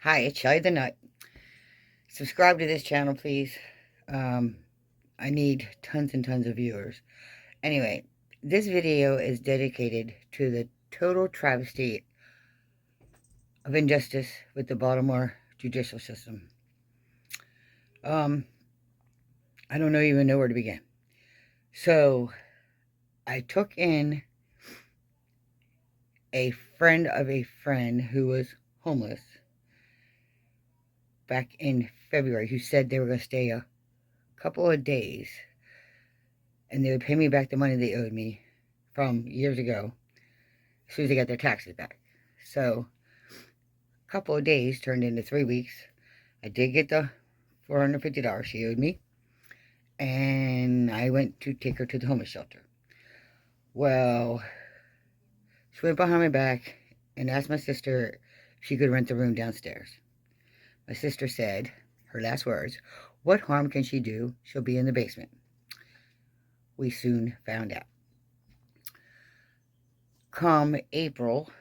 Hi, it's Shelly the Nut. Subscribe to this channel, please. I need tons and tons of viewers. Anyway, this video is dedicated to the total travesty of injustice with the Baltimore judicial system. I don't even know where to begin. So, I took in a friend of a friend who was homeless back in February, who said they were going to stay a couple of days and they would pay me back the money they owed me from years ago as soon as they got their taxes back. So a couple of days turned into 3 weeks. I did get the $450 she owed me, and I went to take her to the homeless shelter. Well, she went behind my back and asked my sister if she could rent the room downstairs. My sister said, her last words, "What harm can she do? She'll be in the basement." We soon found out. Come April,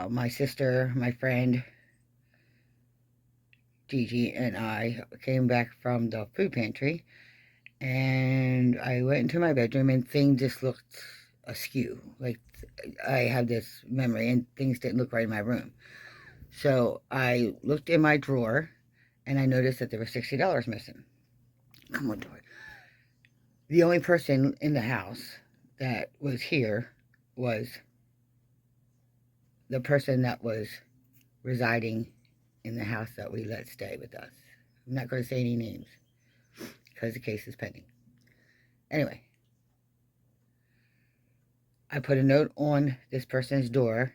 my sister, my friend, Gigi, and I came back from the food pantry, and I went into my bedroom, and things just looked askew. Like, I have this memory, and things didn't look right in my room. So I looked in my drawer, and I noticed that there was $60 missing. Come on, door. The only person in the house that was here was the person that was residing in the house that we let stay with us. I'm not going to say any names because the case is pending. Anyway, I put a note on this person's door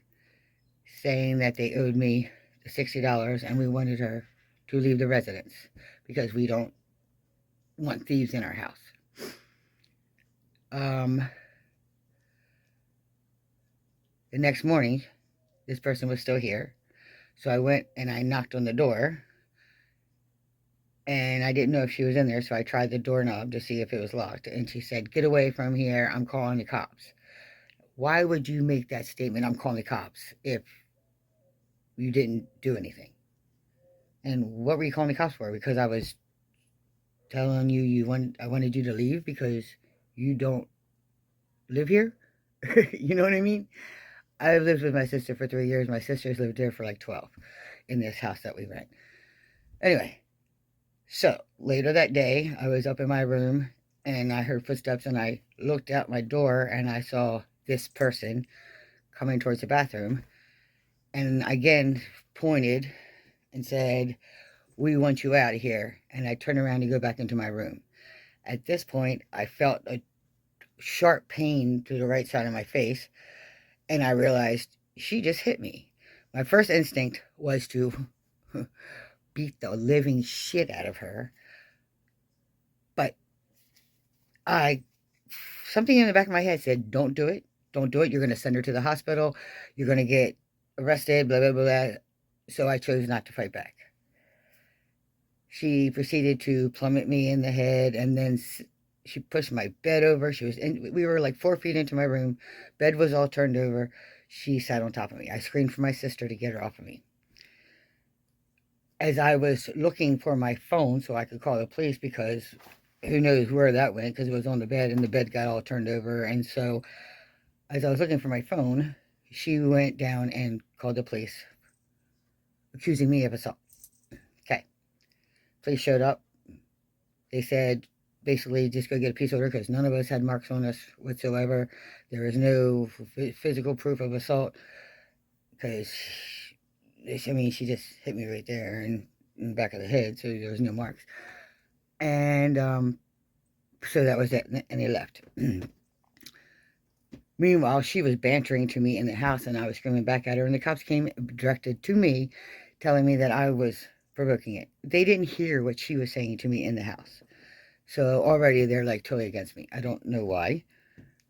saying that they owed me the $60 and we wanted her to leave the residence because we don't want thieves in our house. The next morning, this person was still here. So I went and I knocked on the door, and I didn't know if she was in there, so I tried the doorknob to see if it was locked, and she said, "Get away from here, I'm calling the cops." Why would you make that statement, "I'm calling the cops," if you didn't do anything? And what were you calling the cops for? Because I was telling you I wanted you to leave because you don't live here? You know what I mean? I've lived with my sister for 3 years. My sister's lived there for like 12 in this house that we rent. Anyway, so later that day, I was up in my room and I heard footsteps, and I looked out my door and I saw this person coming towards the bathroom, and again pointed and said, "We want you out of here." And I turned around to go back into my room. At this point, I felt a sharp pain to the right side of my face, and I realized she just hit me. My first instinct was to beat the living shit out of her, but something in the back of my head said, "Don't do it. Don't do it. You're going to send her to the hospital. You're going to get arrested, blah, blah, blah." So I chose not to fight back. She proceeded to plummet me in the head, and then she pushed my bed over. We were like 4 feet into my room. Bed was all turned over. She sat on top of me. I screamed for my sister to get her off of me. As I was looking for my phone so I could call the police, because who knows where that went, because it was on the bed and the bed got all turned over. And so as I was looking for my phone, she went down and called the police, accusing me of assault. Okay. Police showed up. They said, basically, just go get a peace order because none of us had marks on us whatsoever. There was no physical proof of assault because, I mean, she just hit me right there in the back of the head, so there was no marks. And so that was it, and they left. Meanwhile, she was bantering to me in the house, and I was screaming back at her, and the cops came directed to me, telling me that I was provoking it. They didn't hear what she was saying to me in the house. So already they're like totally against me. I don't know why,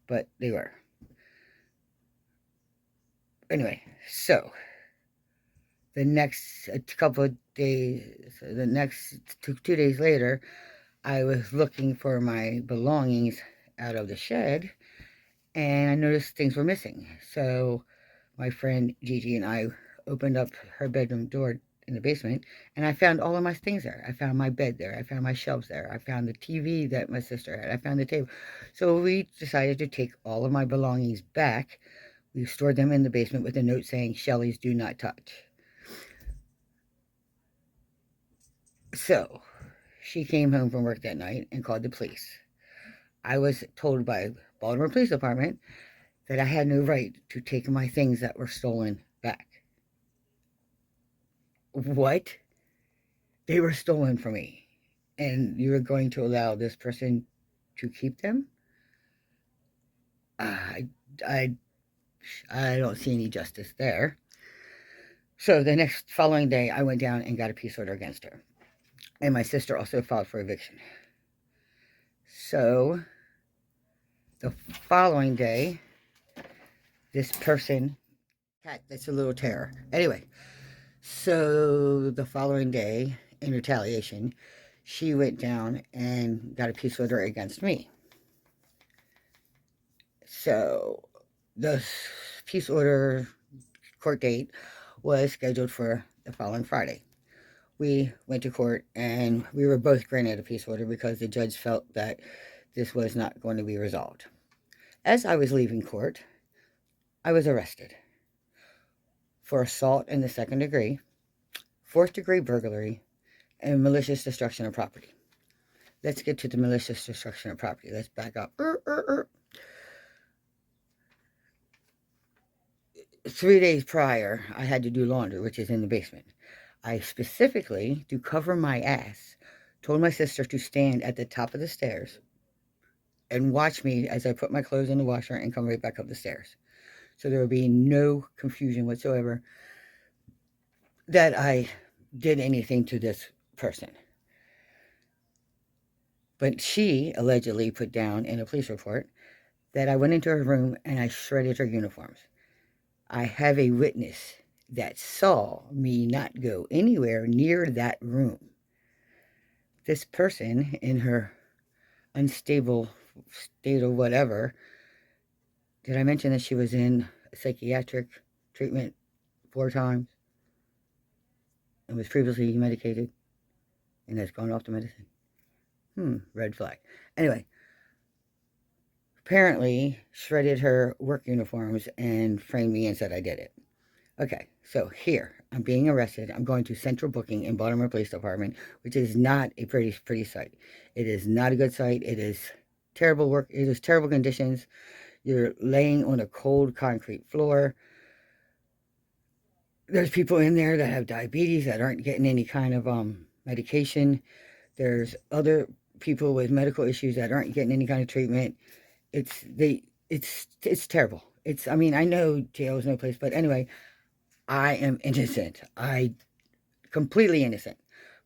but they were. Anyway, so the next couple of days, the next 2 days later, I was looking for my belongings out of the shed, and I noticed things were missing. So my friend Gigi and I opened up her bedroom door in the basement, and I found all of my things there. I found my bed there. I found my shelves there. I found the TV that my sister had. I found the table. So we decided to take all of my belongings back. We stored them in the basement with a note saying, Shelley's do not touch. So she came home from work that night and called the police. I was told by Baltimore Police Department that I had no right to take my things that were stolen back. What? They were stolen from me. And you were going to allow this person to keep them? I, I, I don't see any justice there. So the next following day, I went down and got a peace order against her. And my sister also filed for eviction. So the following day, this person, cat, that's a little terror. Anyway, so the following day, in retaliation, she went down and got a peace order against me. So the peace order court date was scheduled for the following Friday. We went to court and we were both granted a peace order because the judge felt that this was not going to be resolved. As I was leaving court, I was arrested for assault in the second degree, fourth degree burglary, and malicious destruction of property. Let's get to the malicious destruction of property. Let's back up. 3 days prior, I had to do laundry, which is in the basement. I specifically, to cover my ass, told my sister to stand at the top of the stairs and watch me as I put my clothes in the washer and come right back up the stairs. So there would be no confusion whatsoever that I did anything to this person. But she allegedly put down in a police report that I went into her room and I shredded her uniforms. I have a witness that saw me not go anywhere near that room. This person, in her unstable state or whatever, did I mention that she was in psychiatric treatment 4 times and was previously medicated and has gone off the medicine? Red flag. Anyway, apparently shredded her work uniforms and framed me and said I did it. Okay, so here, I'm being arrested. I'm going to Central Booking in Baltimore Police Department, which is not a pretty site. It is not a good site. It is terrible work. It is terrible conditions. You're laying on a cold concrete floor. There's people in there that have diabetes that aren't getting any kind of medication. There's other people with medical issues that aren't getting any kind of treatment. It's terrible. I mean, I know jail is no place, but anyway, I am innocent. Completely innocent.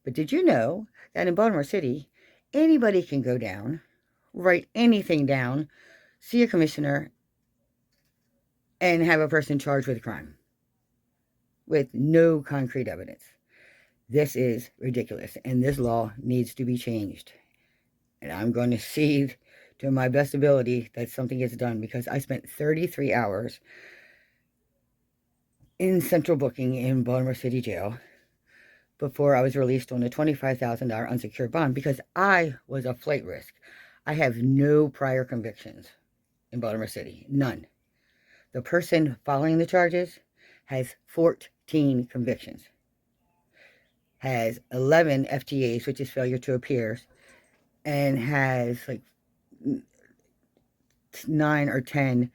But did you know that in Baltimore City, anybody can go down, write anything down, see a commissioner, and have a person charged with a crime with no concrete evidence? This is ridiculous, and this law needs to be changed. And I'm going to see to my best ability that something gets done, because I spent 33 hours in Central Booking in Baltimore City Jail before I was released on a $25,000 unsecured bond because I was a flight risk. I have no prior convictions in Baltimore City. None. The person following the charges has 14 convictions. Has 11 FTAs, which is failure to appear, and has like 9 or 10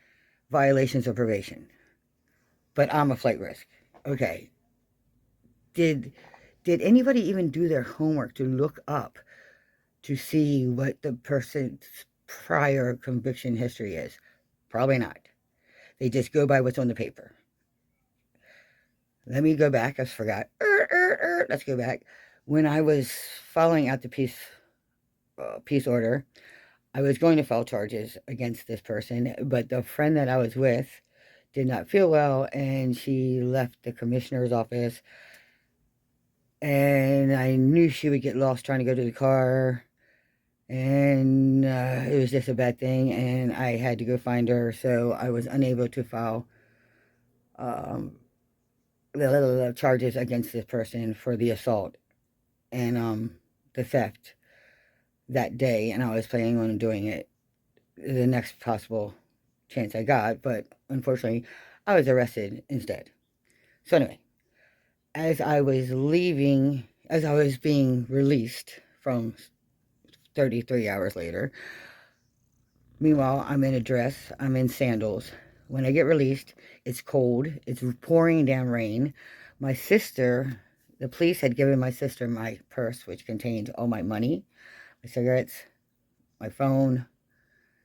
violations of probation. But I'm a flight risk. Okay. Did anybody even do their homework to look up to see what the person's prior conviction history is? Probably not. They just go by what's on the paper. Let me go back. I forgot. Let's go back. When I was filing out the peace order, I was going to file charges against this person, but the friend that I was with did not feel well, and she left the commissioner's office, and I knew she would get lost trying to go to the car, and it was just a bad thing, and I had to go find her, so I was unable to file the charges against this person for the assault and the theft that day, and I was planning on doing it the next possible chance I got, but unfortunately, I was arrested instead. So anyway, as I was leaving, as I was being released from 33 hours later, meanwhile, I'm in a dress, I'm in sandals. When I get released, it's cold, it's pouring down rain. My sister, the police had given my sister my purse, which contained all my money, my cigarettes, my phone,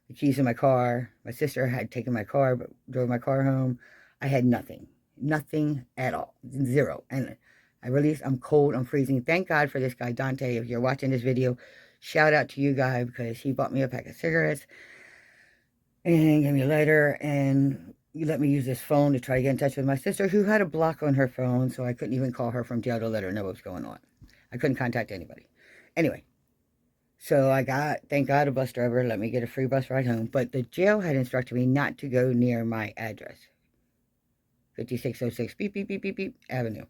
the keys to my car. My sister had taken my car, but drove my car home. I had nothing. Nothing at all. Zero. And I'm cold, I'm freezing. Thank God for this guy, Dante. If you're watching this video, shout out to you, guy, because he bought me a pack of cigarettes and gave me a lighter, and you let me use this phone to try to get in touch with my sister, who had a block on her phone, so I couldn't even call her from jail to let her know what's going on. I couldn't contact anybody. Anyway, so thank God, a bus driver let me get a free bus ride home, but the jail had instructed me not to go near my address, 5606 beep, beep, beep, beep, beep, Avenue.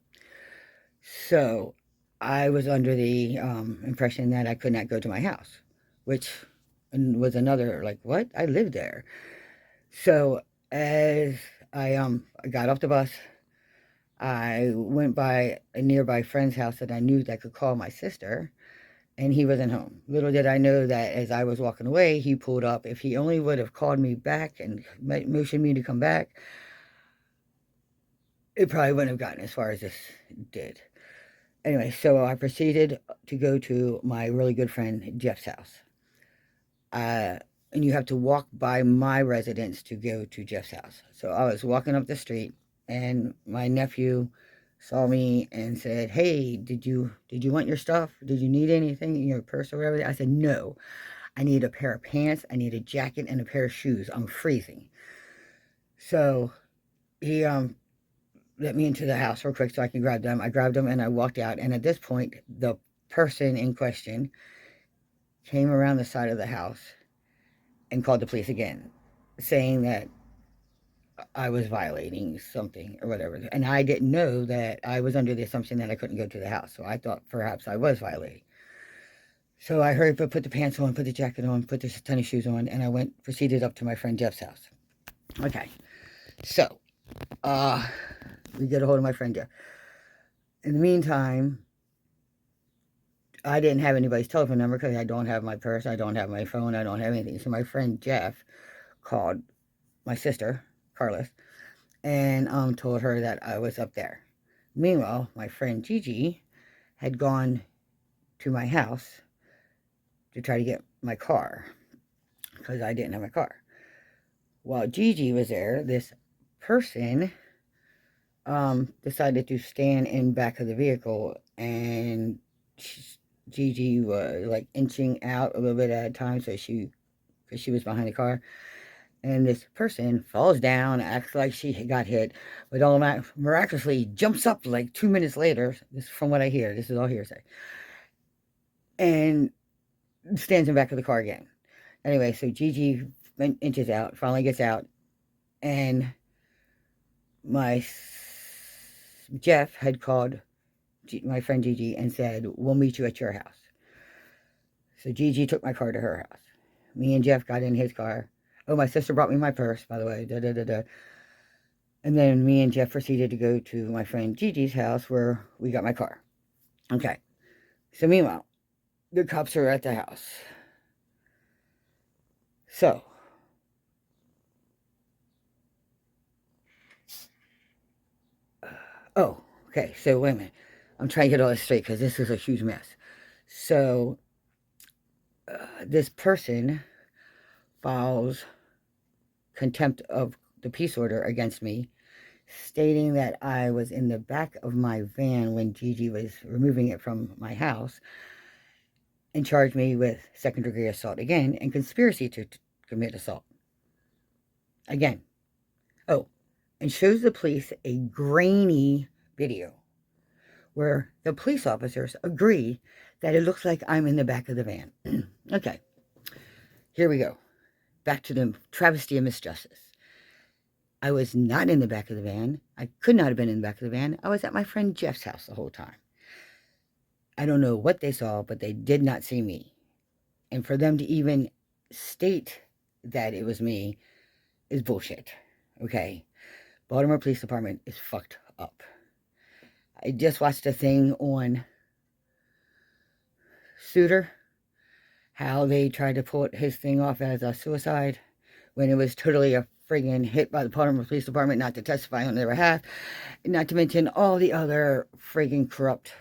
So I was under the impression that I could not go to my house, which was another, like, what? I live there. So as I got off the bus, I went by a nearby friend's house that I knew that could call my sister, and he wasn't home. Little did I know that as I was walking away, he pulled up. If he only would have called me back and motioned me to come back, it probably wouldn't have gotten as far as this did. Anyway, so I proceeded to go to my really good friend Jeff's house. And you have to walk by my residence to go to Jeff's house. So I was walking up the street, and my nephew saw me and said, "Hey, did you want your stuff? Did you need anything in your purse or whatever?" I said, "No, I need a pair of pants, I need a jacket, and a pair of shoes. I'm freezing." So he let me into the house real quick so I can grab them. I grabbed them and I walked out. And at this point, the person in question came around the side of the house and called the police again, saying that I was violating something or whatever. And I didn't know that. I was under the assumption that I couldn't go to the house. So I thought perhaps I was violating. So I hurried up, put the pants on, put the jacket on, put the tennis shoes on, and I proceeded up to my friend Jeff's house. Okay. So, we get a hold of my friend Jeff. In the meantime, I didn't have anybody's telephone number because I don't have my purse, I don't have my phone, I don't have anything. So my friend Jeff called my sister, Carlos, and told her that I was up there. Meanwhile, my friend Gigi had gone to my house to try to get my car because I didn't have my car. While Gigi was there, this person decided to stand in back of the vehicle, and Gigi was like inching out a little bit at a time, so because she was behind the car, and this person falls down, acts like she got hit, but all miraculously jumps up like 2 minutes later. This is from what I hear. This is all hearsay, and stands in back of the car again. Anyway, so Gigi inches out, finally gets out, and my Jeff had called my friend Gigi and said, "We'll meet you at your house." So Gigi took my car to her house. Me and Jeff got in his car. Oh, my sister brought me my purse, by the way. And then me and Jeff proceeded to go to my friend Gigi's house where we got my car. Okay. So meanwhile, the cops are at the house. So, oh, okay. So wait a minute. I'm trying to get all this straight because this is a huge mess. So, this person files contempt of the peace order against me, stating that I was in the back of my van when Gigi was removing it from my house, and charged me with second-degree assault again and conspiracy to commit assault again. Oh, and shows the police a grainy video where the police officers agree that it looks like I'm in the back of the van. Okay, here we go. Back to the travesty of misjustice. I was not in the back of the van. I could not have been in the back of the van. I was at my friend Jeff's house the whole time. I don't know what they saw, but they did not see me. And for them to even state that it was me is bullshit. Okay? Baltimore Police Department is fucked up. I just watched a thing on Suter, how they tried to put his thing off as a suicide when it was totally a friggin' hit by the Baltimore Police Department not to testify on their behalf, not to mention all the other friggin' corrupt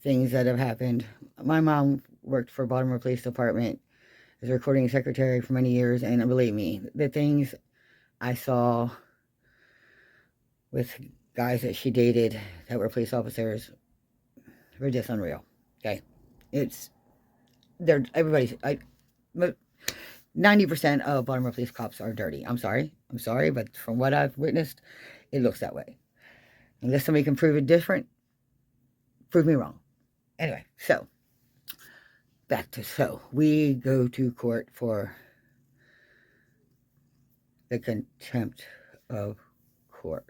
things that have happened. My mom worked for Baltimore Police Department as a recording secretary for many years, and believe me, the things I saw with guys that she dated that were police officers were just unreal. Okay, everybody's 90% of Baltimore police cops are dirty. I'm sorry, but from what I've witnessed, it looks that way. Unless somebody can prove it different, prove me wrong. Anyway, so we go to court for the contempt of court.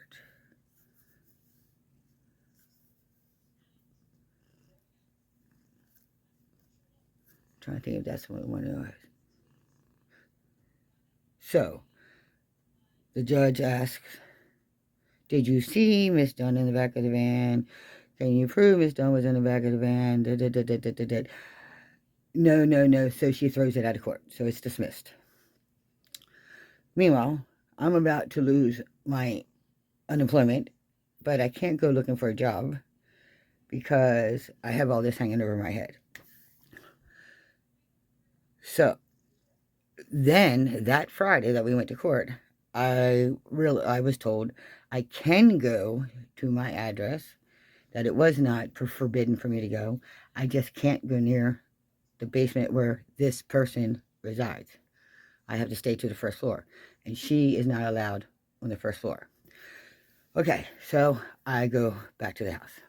I'm trying to think if that's what one it was. So the judge asks, did you see Miss Dunn in the back of the van? Can you prove Miss Dunn was in the back of the van? No. So she throws it out of court. So it's dismissed. Meanwhile, I'm about to lose my unemployment, but I can't go looking for a job because I have all this hanging over my head. So then that Friday that we went to court, I was told I can go to my address, that it was not forbidden for me to go. I just can't go near the basement where this person resides. I have to stay to the first floor, and she is not allowed on the first floor. Okay, so I go back to the house.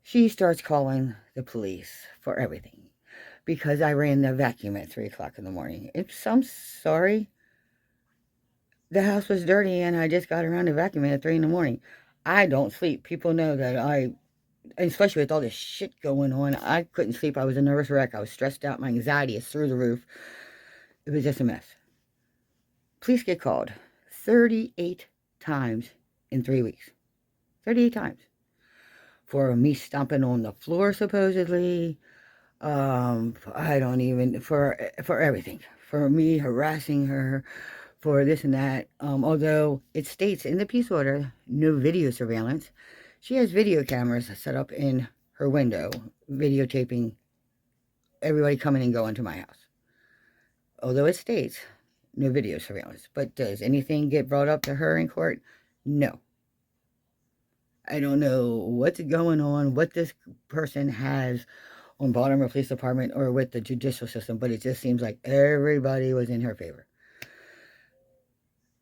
She starts calling the police for everything because I ran the vacuum at 3 o'clock in the morning. I'm sorry. The house was dirty and I just got around to vacuuming at 3 in the morning. I don't sleep. People know that especially with all this shit going on, I couldn't sleep. I was a nervous wreck. I was stressed out. My anxiety is through the roof. It was just a mess. Police get called 38 times in 3 weeks. 38 times. For me stomping on the floor, supposedly. I don't even, for everything. For me harassing her, for this and that. Although it states in the peace order, no video surveillance. She has video cameras set up in her window, videotaping everybody coming and going to my house. Although it states no video surveillance. But does anything get brought up to her in court? No. I don't know what's going on, what this person has on Baltimore Police Department or with the judicial system, but it just seems like everybody was in her favor.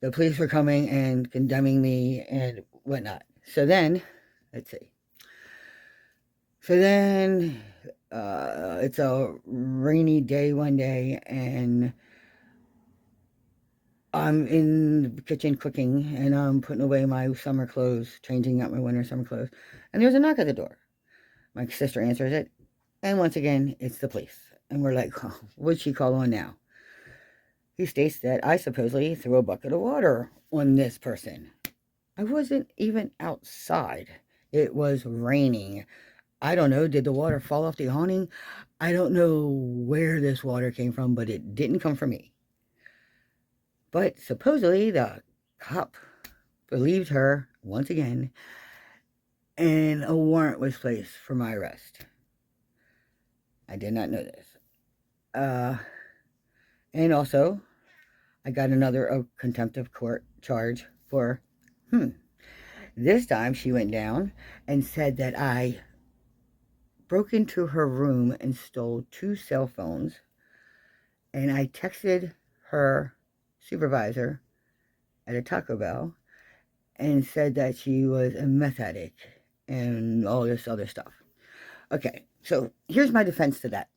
The police were coming and condemning me and whatnot. So then, let's see. So then, it's a rainy day one day, and I'm in the kitchen cooking, and I'm putting away my summer clothes, changing out my winter summer clothes, and there's a knock at the door. My sister answers it, and once again, it's the police. And we're like, oh, what'd she call on now? He states that I supposedly threw a bucket of water on this person. I wasn't even outside. It was raining. I don't know, did the water fall off the awning? I don't know where this water came from, but it didn't come from me. But supposedly the cop believed her once again, and a warrant was placed for my arrest. I did not know this. And also, I got another contempt of court charge for, this time she went down and said that I broke into her room and stole 2 cell phones, and I texted her supervisor at a Taco Bell and said that she was a meth addict and all this other stuff. Okay, so here's my defense to that.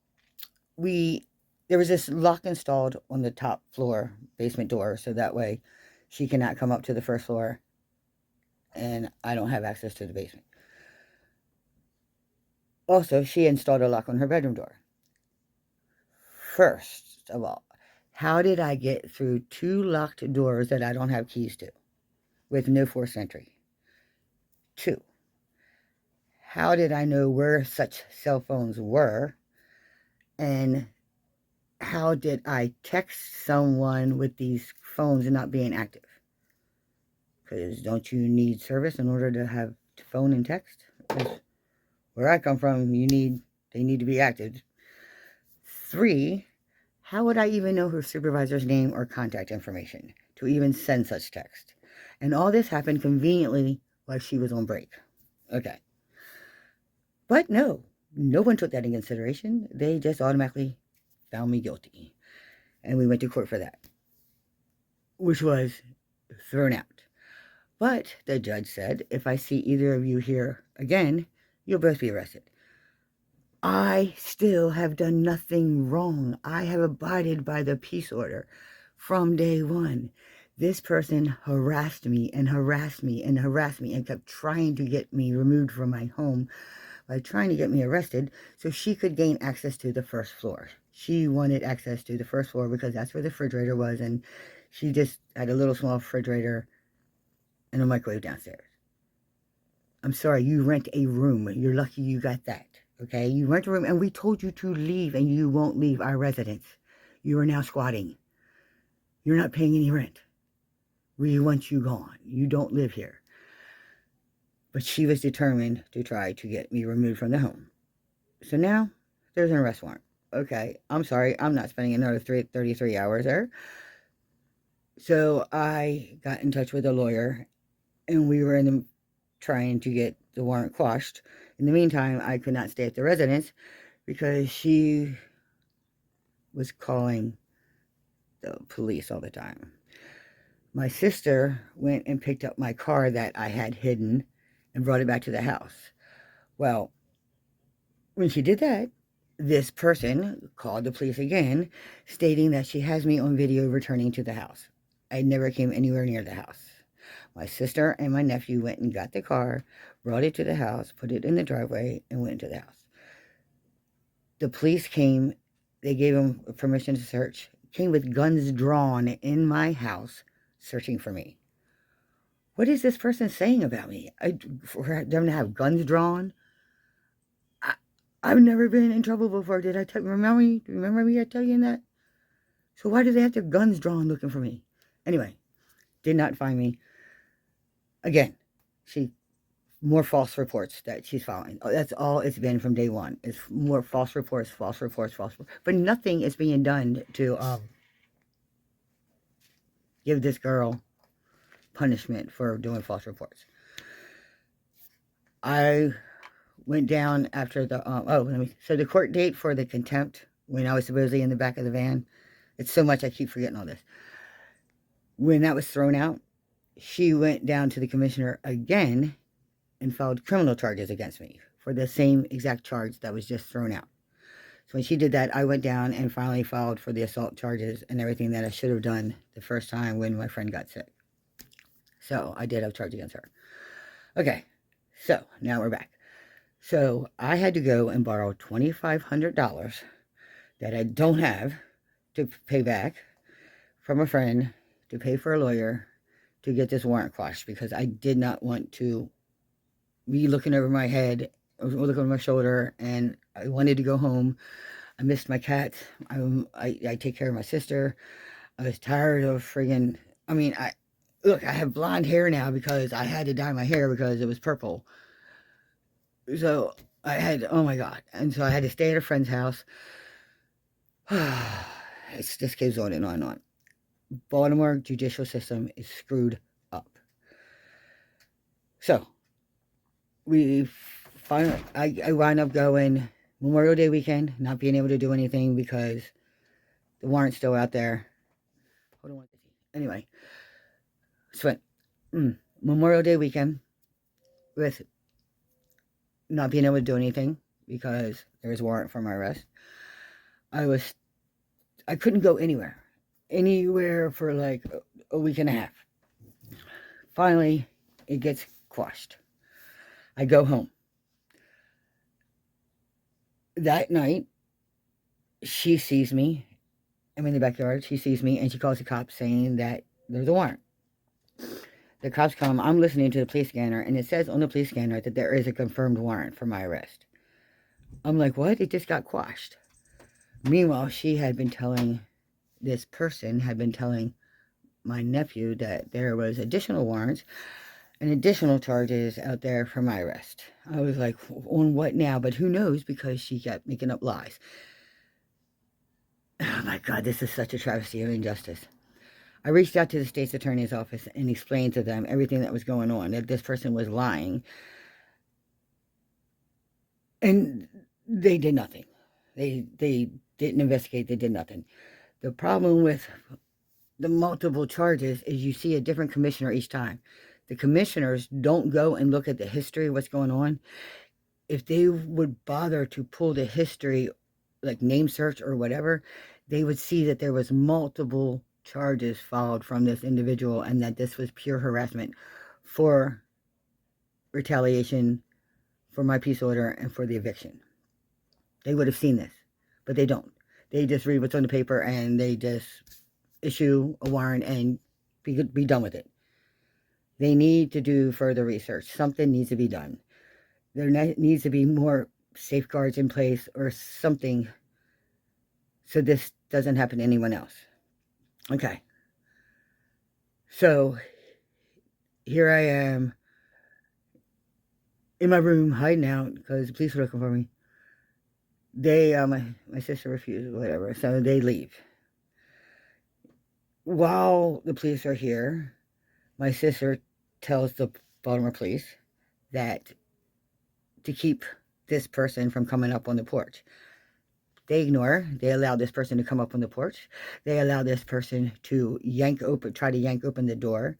We There was this lock installed on the top floor basement door, so that way she cannot come up to the first floor and I don't have access to the basement. Also, she installed a lock on her bedroom door. First of all, how did I get through 2 locked doors that I don't have keys to with no forced entry? 2, how did I know where such cell phones were? And how did I text someone with these phones not being active? Because don't you need service in order to have phone and text? Because where I come from, they need to be active. 3, how would I even know her supervisor's name or contact information to even send such text? And all this happened conveniently while she was on break. Okay. But no one took that in consideration. They just automatically found me guilty. And we went to court for that, which was thrown out. But the judge said, if I see either of you here again, you'll both be arrested. I still have done nothing wrong. I have abided by the peace order from day one. This person harassed me and harassed me and harassed me and kept trying to get me removed from my home by trying to get me arrested so she could gain access to the first floor. She wanted access to the first floor because that's where the refrigerator was, and she just had a little small refrigerator and a microwave downstairs. I'm sorry, you rent a room. You're lucky you got that, okay? You rent a room, and we told you to leave, and you won't leave our residence. You are now squatting. You're not paying any rent. We want you gone. You don't live here. But she was determined to try to get me removed from the home. So now, there's an arrest warrant. Okay, I'm sorry, I'm not spending another 33 hours there. So I got in touch with a lawyer, and we were trying to get the warrant quashed. In the meantime, I could not stay at the residence because she was calling the police all the time. My sister went and picked up my car that I had hidden and brought it back to the house. Well, when she did that, this person called the police again, stating that she has me on video returning to the house. I never came anywhere near the house. My sister and my nephew went and got the car, brought it to the house, put it in the driveway, and went into the house. The police came. They gave them permission to search. Came with guns drawn in my house, searching for me. What is this person saying about me? For them to have guns drawn? I've never been in trouble before. Did I remember me? Remember me? I tell you that. So why do they have their guns drawn looking for me? Anyway, did not find me. Again, more false reports that she's following. That's all it's been from day one. It's more false reports. But nothing is being done to give this girl punishment for doing false reports. I went down after the so the court date for the contempt, when I was supposedly in the back of the van, it's so much I keep forgetting all this. When that was thrown out, she went down to the commissioner again and filed criminal charges against me for the same exact charge that was just thrown out. So when she did that, I went down and finally filed for the assault charges and everything that I should have done the first time when my friend got sick. So I did have a charge against her. Okay, so now we're back. So I had to go and borrow $2,500 that I don't have to pay back from a friend to pay for a lawyer to get this warrant quashed, because I did not want to be looking over my head, looking over my shoulder, and I wanted to go home. I missed my cat. I take care of my sister. I was tired of friggin', look, I have blonde hair now because I had to dye my hair because it was purple. So oh my God. And so I had to stay at a friend's house. It just goes on and on and on. Baltimore judicial system is screwed up. So I wound up going Memorial Day weekend, not being able to do anything because the warrant's still out there. Hold on. Anyway, so Memorial Day weekend with not being able to do anything because there was a warrant for my arrest. I was I couldn't go anywhere for like a week and a half. Finally, it gets quashed. I go home. That night, she sees me. I'm in the backyard. She sees me and she calls the cops saying that there's a warrant. The cops come. I'm listening to the police scanner, and it says on the police scanner that there is a confirmed warrant for my arrest. I'm like, what? It just got quashed. Meanwhile, this person had been telling my nephew that there was additional warrants and additional charges out there for my arrest. I was like, on what now? But who knows, because she kept making up lies. Oh my God, this is such a travesty of injustice. I reached out to the state's attorney's office and explained to them everything that was going on, that this person was lying. And they did nothing. They didn't investigate. They did nothing. The problem with the multiple charges is you see a different commissioner each time. The commissioners don't go and look at the history of what's going on. If they would bother to pull the history, like name search or whatever, they would see that there was multiple charges filed from this individual and that this was pure harassment for retaliation, for my peace order, and for the eviction. They would have seen this, but they don't. They just read what's on the paper and they just issue a warrant and be done with it. They need to do further research. Something needs to be done. There needs to be more safeguards in place or something so this doesn't happen to anyone else. Okay. So here I am in my room hiding out because the police were looking for me. My sister refused, whatever, so they leave. While the police are here, my sister tells the Baltimore police that to keep this person from coming up on the porch. They ignore. They allow this person to come up on the porch. They allow this person to try to yank open the door,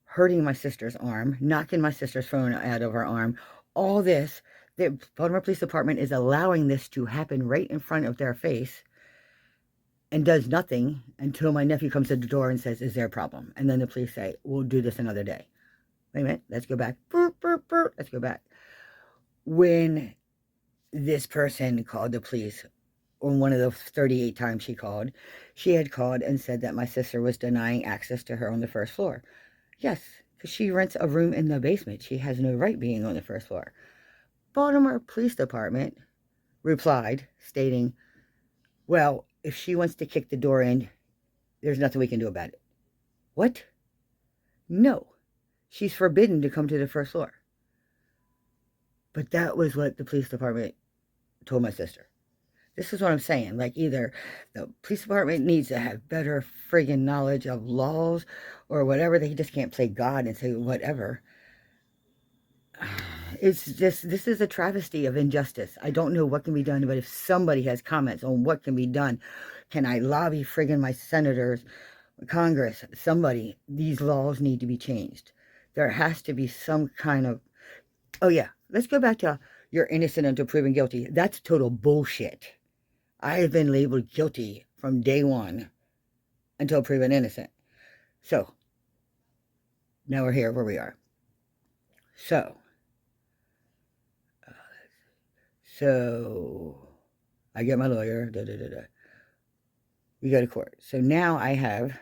hurting my sister's arm, knocking my sister's phone out of her arm. All this, the Baltimore Police Department is allowing this to happen right in front of their face and does nothing until my nephew comes to the door and says, is there a problem? And then the police say, we'll do this another day. Wait a minute, let's go back. Let's go back. When this person called the police, on one of the 38 times she had called and said that my sister was denying access to her on the first floor. Yes, because she rents a room in the basement. She has no right being on the first floor. Baltimore Police Department replied, stating, well, if she wants to kick the door in, there's nothing we can do about it. What? No. She's forbidden to come to the first floor. But that was what the police department told my sister. This is what I'm saying. Like, either the police department needs to have better friggin' knowledge of laws or whatever. They just can't play God and say whatever. It's just, this is a travesty of injustice. I don't know what can be done, but if somebody has comments on what can be done, can I lobby friggin' my senators, Congress, somebody? These laws need to be changed. There has to be some kind of, oh yeah, let's go back to you're innocent until proven guilty. That's total bullshit. I have been labeled guilty from day one until proven innocent. So, now we're here where we are. So I get my lawyer, we go to court. So now I have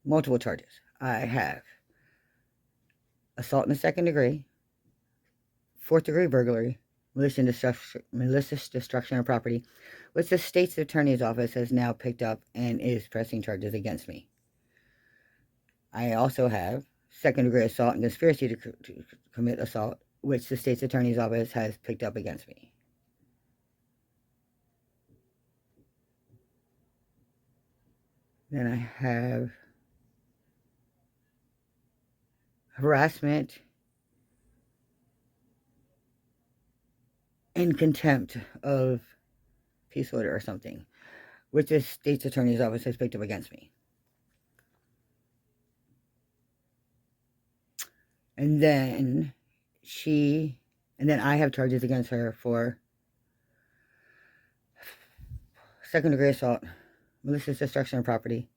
multiple charges. I have assault in the second degree, fourth degree burglary, malicious destruction of property, which the state's attorney's office has now picked up and is pressing charges against me. I also have second degree assault and conspiracy to commit assault, which the state's attorney's office has picked up against me. Then I have harassment and contempt of peace order or something, which the state's attorney's office has picked up against me. And then I have charges against her for second-degree assault, malicious destruction of property,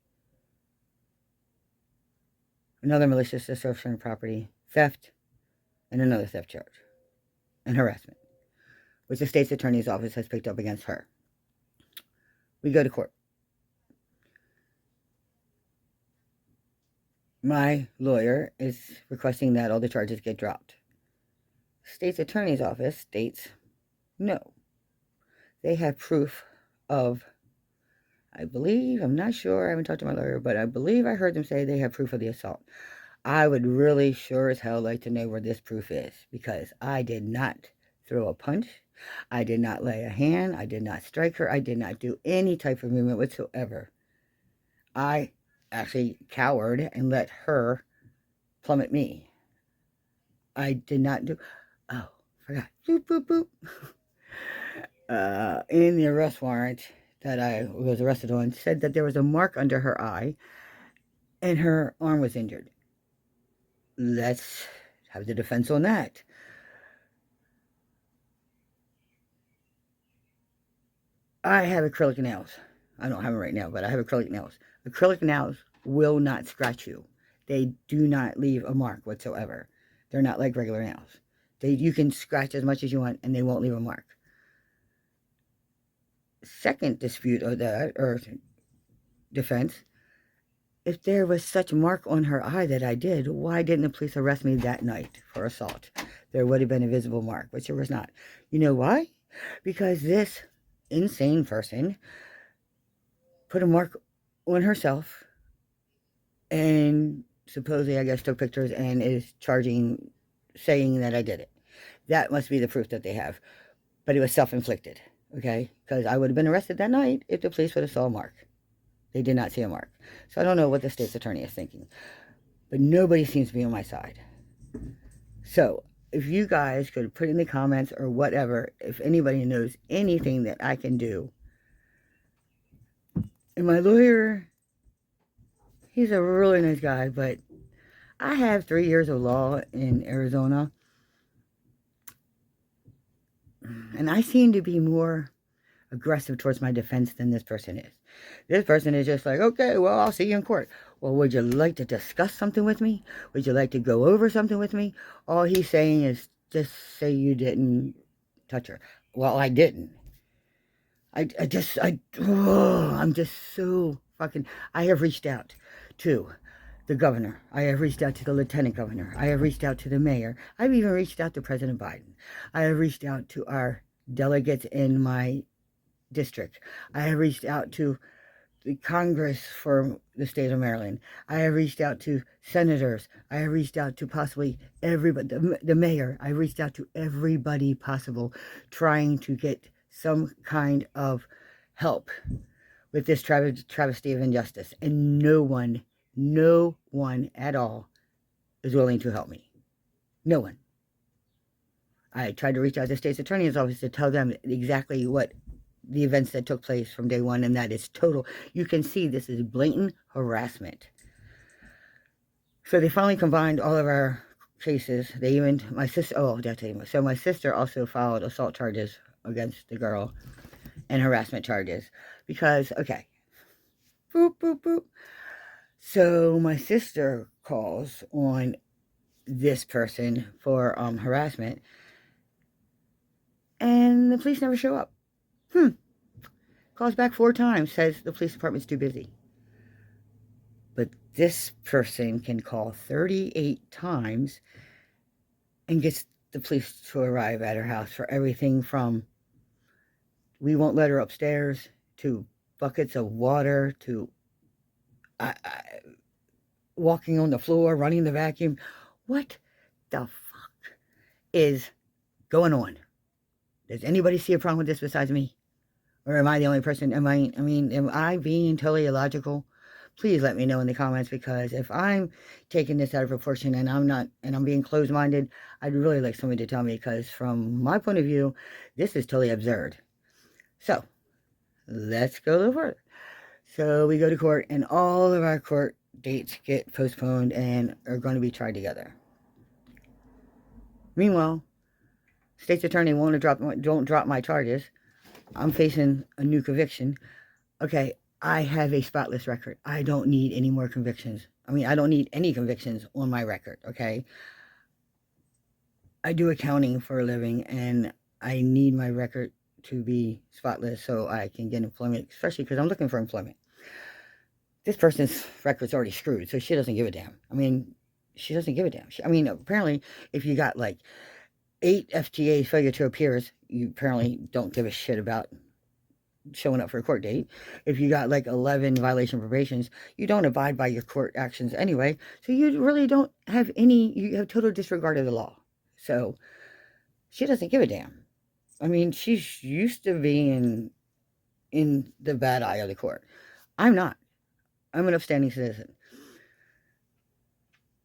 another malicious destruction of property, theft, and another theft charge, and harassment, which the state's attorney's office has picked up against her. We go to court. My lawyer is requesting that all the charges get dropped. State's attorney's office states no. They have proof of, I believe, I'm not sure, I haven't talked to my lawyer, but I believe I heard them say they have proof of the assault. I would really sure as hell like to know where this proof is, because I did not throw a punch, I did not lay a hand, I did not strike her, I did not do any type of movement whatsoever. I actually cowered and let her plummet me. I did not do, oh, forgot, boop, boop, boop. In the arrest warrant that I was arrested on, said that there was a mark under her eye and her arm was injured. Let's have the defense on that. I have acrylic nails. I don't have them right now, but I have acrylic nails. Acrylic nails will not scratch you. They do not leave a mark whatsoever. They're not like regular nails. You can scratch as much as you want and they won't leave a mark. Second dispute of that, or defense, if there was such a mark on her eye that I did, why didn't the police arrest me that night for assault? There would have been a visible mark, which there was not. You know why? Because this insane person put a mark on herself and supposedly, I guess, took pictures and is saying that I did it. That must be the proof that they have. But it was self-inflicted, okay? Because I would have been arrested that night if the police would have saw a mark. They did not see a mark. So I don't know what the state's attorney is thinking. But nobody seems to be on my side. So if you guys could put in the comments or whatever, if anybody knows anything that I can do. And my lawyer, he's a really nice guy, but I have 3 years of law in Arizona. And I seem to be more aggressive towards my defense than this person is. This person is just like, okay, well, I'll see you in court. Well, would you like to discuss something with me? Would you like to go over something with me? All he's saying is just say you didn't touch her. Well, I didn't. I'm just so fucking, I have reached out to the governor. I have reached out to the lieutenant governor. I have reached out to the mayor. I've even reached out to President Biden. I have reached out to our delegates in my district. I have reached out to the Congress for the state of Maryland. I have reached out to senators. I have reached out to possibly everybody, the mayor. I reached out to everybody possible, trying to get some kind of help with this travesty of injustice. And no one at all is willing to help me. No one. I tried to reach out to the state's attorney's office to tell them exactly what the events that took place from day one, and that is total. You can see this is blatant harassment. So they finally combined all of our cases. They even, my sister, oh, did I tell you? So my sister also filed assault charges against the girl and harassment charges because, okay, boop, boop, boop. So my sister calls on this person for harassment, and the police never show up. Calls back 4 times, says the police department's too busy. But this person can call 38 times and gets the police to arrive at her house for everything from we won't let her upstairs to buckets of water to walking on the floor, running the vacuum. What the fuck is going on? Does anybody see a problem with this besides me? Or am I the only person? Am I being totally illogical? Please let me know in the comments, because if I'm taking this out of proportion and I'm not, and I'm being closed-minded, I'd really like somebody to tell me, because from my point of view, this is totally absurd. So, let's go a little further. So we go to court, and all of our court dates get postponed and are going to be tried together. Meanwhile, state's attorney don't drop my charges. I'm facing a new conviction. Okay, I have a spotless record. I don't need any more convictions. I mean, I don't need any convictions on my record, okay? I do accounting for a living, and I need my record to be spotless so I can get employment, especially because I'm looking for employment. This person's record's already screwed, so she doesn't give a damn. I mean, she doesn't give a damn. I mean, apparently, if you got like 8 FTA failure to appears, you apparently don't give a shit about showing up for a court date. If you got like 11 violation probations, you don't abide by your court actions anyway. So you really don't have any, you have total disregard of the law. So she doesn't give a damn. I mean, she's used to being in the bad eye of the court. I'm not. I'm an upstanding citizen.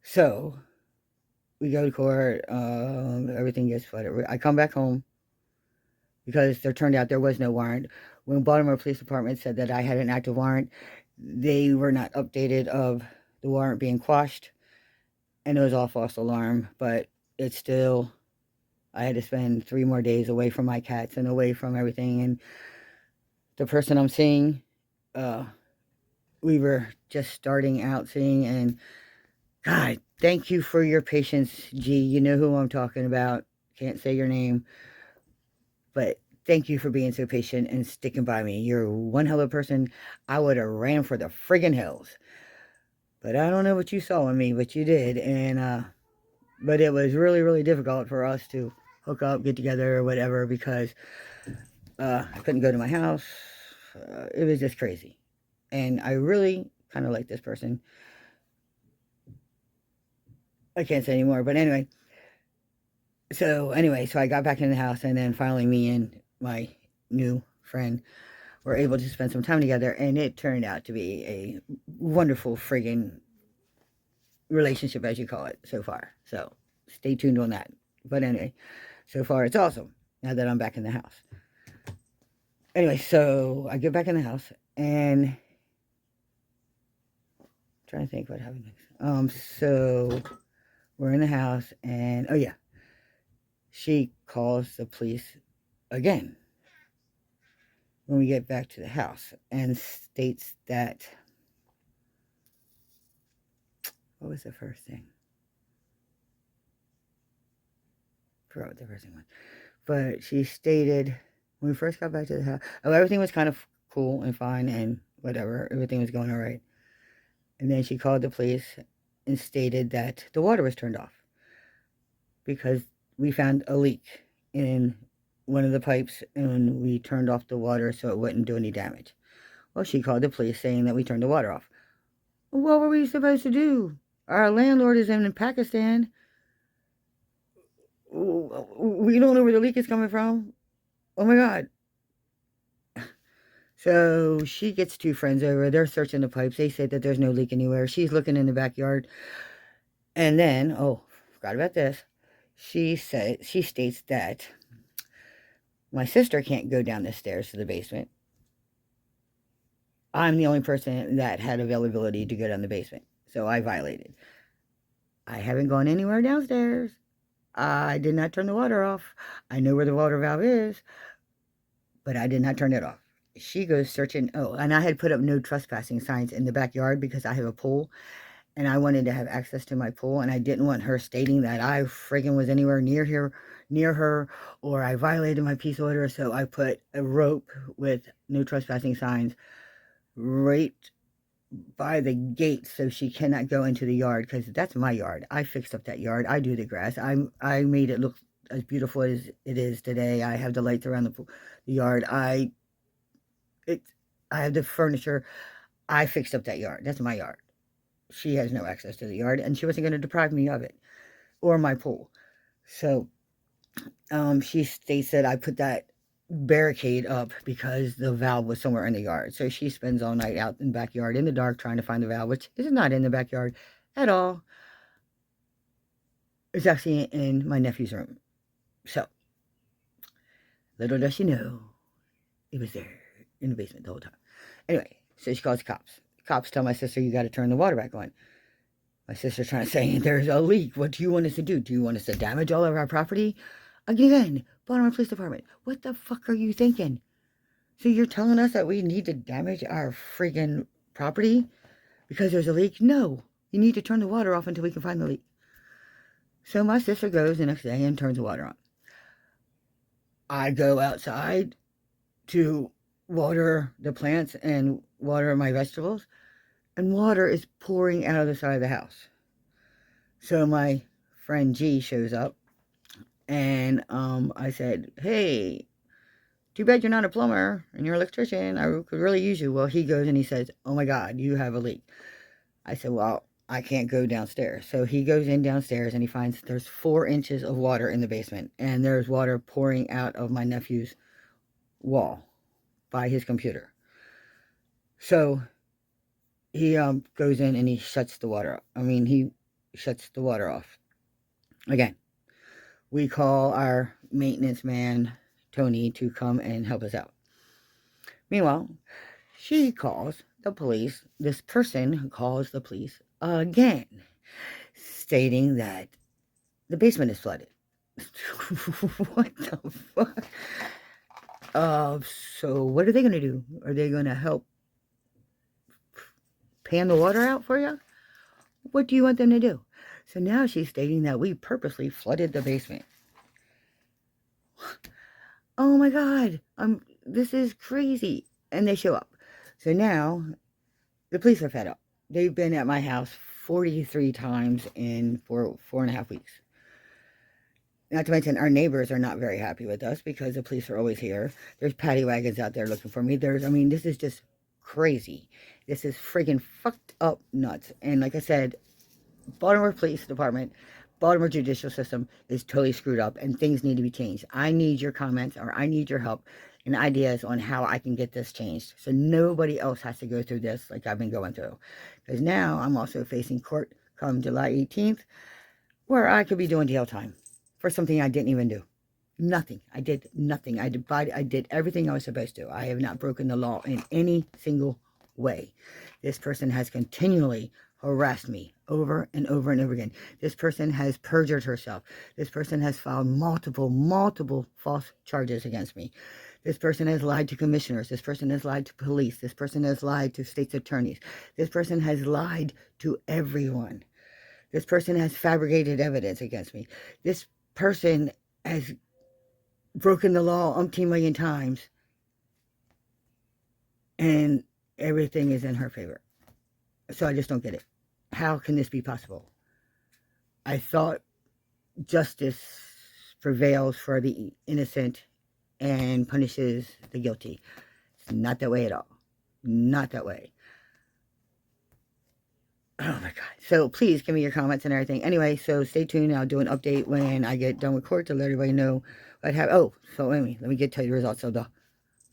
So we go to court, everything gets flooded. I come back home because there turned out there was no warrant. When Baltimore Police Department said that I had an active warrant, they were not updated of the warrant being quashed, and it was all false alarm, but it's still, I had to spend 3 more days away from my cats and away from everything, and the person I'm seeing, we were just starting out seeing, and God, thank you for your patience, G. You know who I'm talking about. Can't say your name, but thank you for being so patient and sticking by me. You're one hell of a person. I would have ran for the friggin' hills. But I don't know what you saw in me, but you did. And, but it was really, really difficult for us to hook up, get together, or whatever, because I couldn't go to my house. It was just crazy. And I really kind of like this person. I can't say anymore, but anyway. So I got back in the house, and then finally me and my new friend were able to spend some time together, and it turned out to be a wonderful friggin' relationship, as you call it, so far. So stay tuned on that. But anyway, so far it's awesome now that I'm back in the house. Anyway, so I get back in the house, and I'm trying to think what happened next. So we're in the house, and oh yeah, she calls the police again when we get back to the house and states that, what was the first thing? I forgot what the first thing was. But she stated when we first got back to the house, oh, everything was kind of cool and fine and whatever. Everything was going all right. And then she called the police and stated that the water was turned off because we found a leak in one of the pipes, and we turned off the water so it wouldn't do any damage. Well, she called the police saying that we turned the water off. What were we supposed to do? Our landlord is in Pakistan. We don't know where the leak is coming from. Oh my God. So she gets 2 friends over. They're searching the pipes. They say that there's no leak anywhere. She's looking in the backyard. And then, oh, forgot about this. She states that my sister can't go down the stairs to the basement. I'm the only person that had availability to go down the basement. So I violated. I haven't gone anywhere downstairs. I did not turn the water off. I know where the water valve is, but I did not turn it off. She goes searching. Oh, and I had put up no trespassing signs in the backyard because I have a pool, and I wanted to have access to my pool, and I didn't want her stating that I friggin' was anywhere near her, or I violated my peace order. So I put a rope with no trespassing signs right by the gate so she cannot go into the yard, because that's my yard. I fixed up that yard. I do the grass. I made it look as beautiful as it is today. I have the lights around the yard. I have the furniture. I fixed up that yard. That's my yard. She has no access to the yard, and she wasn't going to deprive me of it or my pool. So she states that I put that barricade up because the valve was somewhere in the yard. So she spends all night out in the backyard in the dark trying to find the valve, which is not in the backyard at all. It's actually in my nephew's room. So little does she know, it was there in the basement the whole time. Anyway, so she calls the cops. The cops tell my sister, you got to turn the water back on. My sister's trying to say, there's a leak. What do you want us to do? Do you want us to damage all of our property? Again, Baltimore Police Department, what the fuck are you thinking? So you're telling us that we need to damage our friggin' property because there's a leak? No. You need to turn the water off until we can find the leak. So my sister goes the next day and turns the water on. I go outside to water the plants and water my vegetables, and water is pouring out of the side of the house. So my friend G shows up, and I said, hey, too bad you're not a plumber and you're an electrician. I could really use you. Well, he goes and he says, oh my God, you have a leak. I said, well, I can't go downstairs. So he goes in downstairs and he finds there's 4 inches of water in the basement, and there's water pouring out of my nephew's wall by his computer. So he goes in and he shuts the water up. He shuts the water off. Again, we call our maintenance man, Tony, to come and help us out. Meanwhile, she calls the police. This person calls the police again, stating that the basement is flooded. What the fuck? So what are they going to do? Are they going to help pan the water out for you? What do you want them to do? So now she's stating that we purposely flooded the basement. Oh my God, this is crazy. And they show up. So now the police are fed up. They've been at my house 43 times in 4.5 weeks. Not to mention, our neighbors are not very happy with us because the police are always here. There's paddy wagons out there looking for me. This is just crazy. This is friggin' fucked up nuts. And like I said, Baltimore Police Department, Baltimore Judicial System is totally screwed up, and things need to be changed. I need your comments, or I need your help and ideas on how I can get this changed so nobody else has to go through this like I've been going through. Because now I'm also facing court come July 18th, where I could be doing jail time for something I didn't even do. Nothing. I did nothing. I did everything I was supposed to. I have not broken the law in any single way. This person has continually harassed me over and over and over again. This person has perjured herself. This person has filed multiple false charges against me. This person has lied to commissioners. This person has lied to police. This person has lied to state's attorneys. This person has lied to everyone. This person has fabricated evidence against me. This person has broken the law umpteen million times, and everything is in her favor. So I just don't get it. How can this be possible? I thought justice prevails for the innocent and punishes the guilty. It's not that way at all. Not that way. Oh my God. So please give me your comments and everything. Anyway, so stay tuned. I'll do an update when I get done with court to let everybody know what happened. Oh, so anyway, let me get to the results of the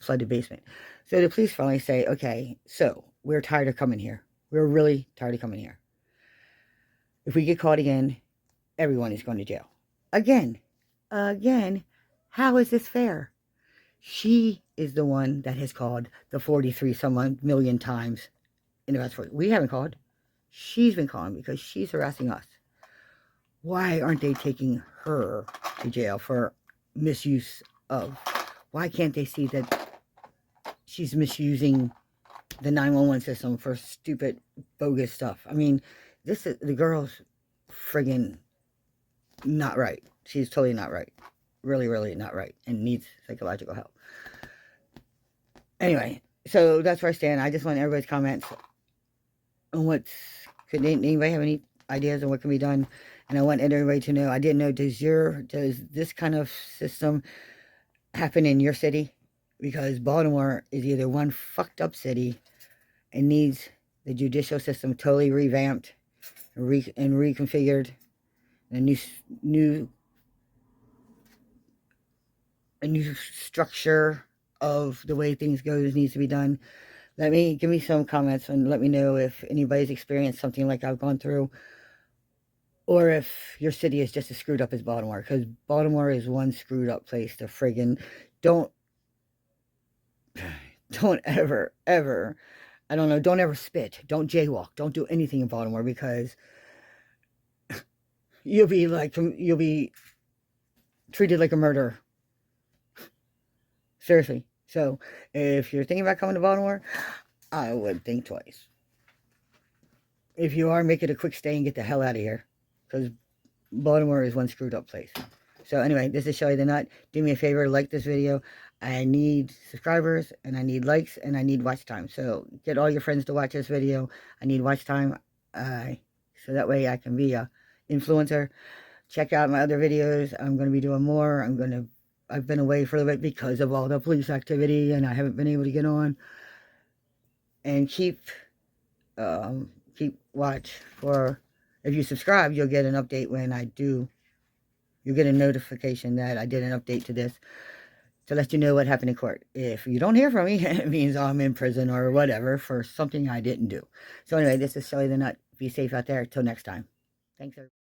flooded basement. So the police finally say, okay, so we're tired of coming here. We're really tired of coming here. If we get caught again, everyone is going to jail. Again, how is this fair? She is the one that has called the 43 some million times in the past 40. We haven't called. She's been calling because she's harassing us. Why aren't they taking her to jail for misuse of? Why can't they see that she's misusing the 911 system for stupid, bogus stuff? The girl's friggin' not right. She's totally not right. Really not right, and needs psychological help. Anyway, so that's where I stand. I just want everybody's comments on could anybody have any ideas on what can be done? And I want everybody to know, I didn't know, does this kind of system happen in your city? Because Baltimore is either one fucked up city and needs the judicial system totally revamped and reconfigured, and a new structure of the way things goes needs to be done. Give me some comments and let me know if anybody's experienced something like I've gone through, or if your city is just as screwed up as Baltimore, because Baltimore is one screwed up place to friggin' don't ever, don't ever spit, don't jaywalk, don't do anything in Baltimore, because you'll be treated like a murderer. Seriously, So if you're thinking about coming to Baltimore, I would think twice. If you are, make it a quick stay and get the hell out of here, because Baltimore is one screwed up place. So anyway, this is Shelly the Nut. Do me a favor, like this video. I need subscribers, and I need likes, and I need watch time. So get all your friends to watch this video. I need watch time, so that way I can be a influencer. Check out my other videos. I'm going to be doing more. I've been away for a little bit because of all the police activity, and I haven't been able to get on. And keep watch for, if you subscribe, you'll get an update when I do. You'll get a notification that I did an update to this to let you know what happened in court. If you don't hear from me, it means I'm in prison or whatever for something I didn't do. So anyway, this is Shelly the Nut. Be safe out there. Till next time. Thanks, everybody.